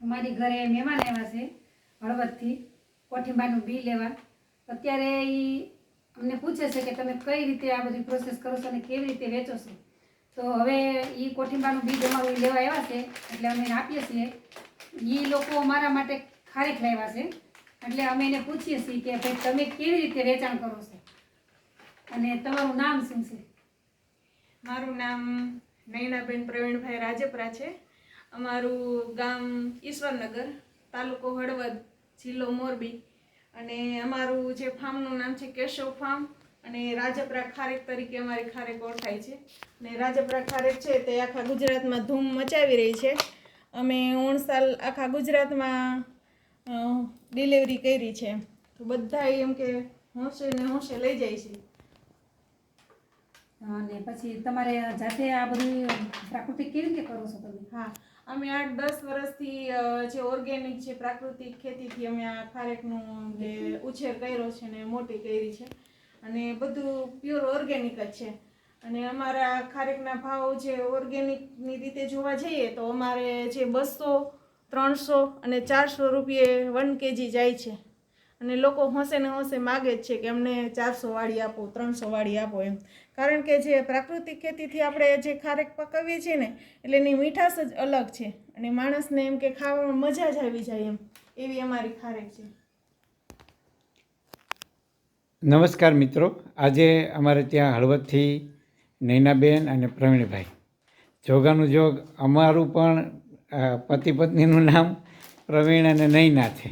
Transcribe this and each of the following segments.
અમારી ઘરે મહેમાન આવ્યા છે હળવદથી કોઠીંબાનું બી લેવા. અત્યારે અમને પૂછે છે કે તમે કઈ રીતે આ બધી પ્રોસેસ કરો છો અને કેવી રીતે વેચો છો. તો હવે કોઠીંબાનું બીજ અમારું લેવા આવ્યા છે એટલે અમે આપીએ છીએ. લોકો અમારા માટે ખારેક લાવ્યા છે એટલે અમે એને પૂછીએ છીએ કે ભાઈ તમે કેવી રીતે વેચાણ કરો છો અને તમારું નામ શું છે? મારું નામ નૈનાબેન પ્રવીણભાઈ રાજપરા છે. અમારું ગામ ઈશ્વરનગર, તાલુકો હળવદ, જિલ્લો મોરબી. અને અમારું જે ફાર્મનું નામ છે કેશવ ફાર્મ અને રાજપરા ખારેક તરીકે અમારી ખારેક ઓળખાય છે. અને રાજપરા ખારેક છે તે આખા ગુજરાતમાં ધૂમ મચાવી રહી છે. અમે 9 સાલ આખા ગુજરાતમાં ડિલિવરી કરી છે. તો બધા એમ કે હોંશે ને હોંશે લઈ જાય છે. અને પછી તમારે જાતે આ બધું પ્રાકૃતિક કેવી રીતે કરો છો તમે? હા, અમે 8-10 વર્ષથી જે ઓર્ગેનિક છે પ્રાકૃતિક ખેતીથી અમે આ ખારેકનું જે ઉછેર કર્યો છે ને મોટી કરી છે અને બધું પ્યોર ઓર્ગેનિક જ છે. અને અમારા ખારેકના ભાવ જે ઓર્ગેનિકની રીતે જોવા જઈએ તો અમારે જે 200, 300 અને 400 રૂપિયે 1 kg જાય છે. અને લોકો હોંશે ને હોંશે માગે જ છે કે અમને 400 વાળી આપો, 300 વાળી આપો એમ. કારણ કે જે પ્રાકૃતિક ખેતીથી આપણે જે ખારેક પકવીએ છીએ ને એટલે એની મીઠાશ જ અલગ છે અને માણસને એમ કે ખાવામાં મજા જ આવી જાય એમ એવી અમારી ખારેક છે. નમસ્કાર મિત્રો, આજે અમારે ત્યાં હળવદથી નૈનાબેન અને પ્રવીણભાઈ જોગાનું જોગ. અમારું પણ પતિ પત્નીનું નામ પ્રવીણ અને નૈના છે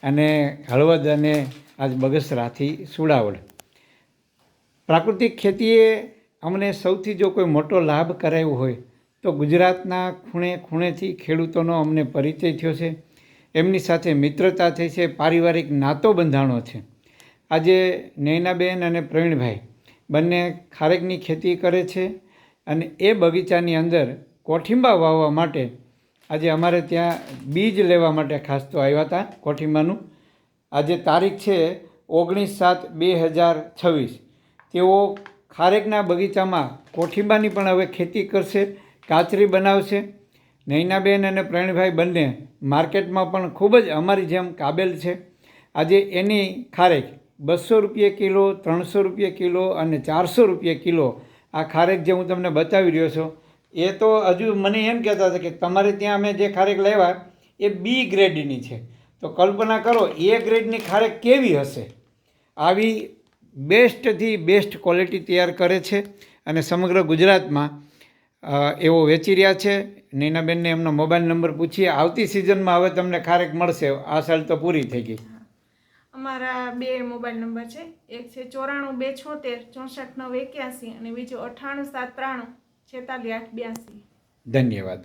અને હળવદ અને આજ બગસરાથી સુડાવડ. પ્રાકૃતિક ખેતીએ અમને સૌથી જો કોઈ મોટો લાભ કરાવ્યો હોય તો ગુજરાતના ખૂણે ખૂણેથી ખેડૂતોનો અમને પરિચય થયો છે. એમની સાથે મિત્રતા થઈ છે, પારિવારિક નાતો બંધાણો છે. આજે નૈનાબેન અને પ્રવીણભાઈ બંને ખારેકની ખેતી કરે છે અને એ બગીચાની અંદર કોઠીંબા વાવવા માટે આજે અમારે ત્યાં બીજ લેવા માટે ખાસ તો આવ્યા હતા કોઠીંબાનું. આજે તારીખ છે 19/7/2026. તેઓ ખારેકના બગીચામાં કોઠીંબાની પણ હવે ખેતી કરશે, કાચરી બનાવશે. નૈનાબેન અને પ્રવીણભાઈ બંને માર્કેટમાં પણ ખૂબ જ અમારી જેમ કાબેલ છે. આજે એની ખારેક 200 રૂપિયા કિલો, 300 રૂપિયા કિલો અને 400 રૂપિયા કિલો આ ખારેક જે હું તમને બતાવી રહ્યો છું એ તો હજુ મને એમ કહેતા હતા કે તમારે ત્યાં અમે જે ખારેક લાવ્યા એ બી ગ્રેડની છે. તો કલ્પના કરો એ ગ્રેડની ખારેક કેવી હશે. આવી બેસ્ટથી બેસ્ટ ક્વોલિટી તૈયાર કરે છે અને સમગ્ર ગુજરાતમાં એવો વેચી રહ્યા છે. નૈનાબેનને એમનો મોબાઈલ નંબર પૂછીએ. આવતી સિઝનમાં હવે તમને ખારેક મળશે. આ સાલ તો પૂરી થઈ ગઈ. અમારા 2 મોબાઈલ નંબર છે. એક છે 94 276 64 981 અને બીજો 98 793 46 882. ધન્યવાદ.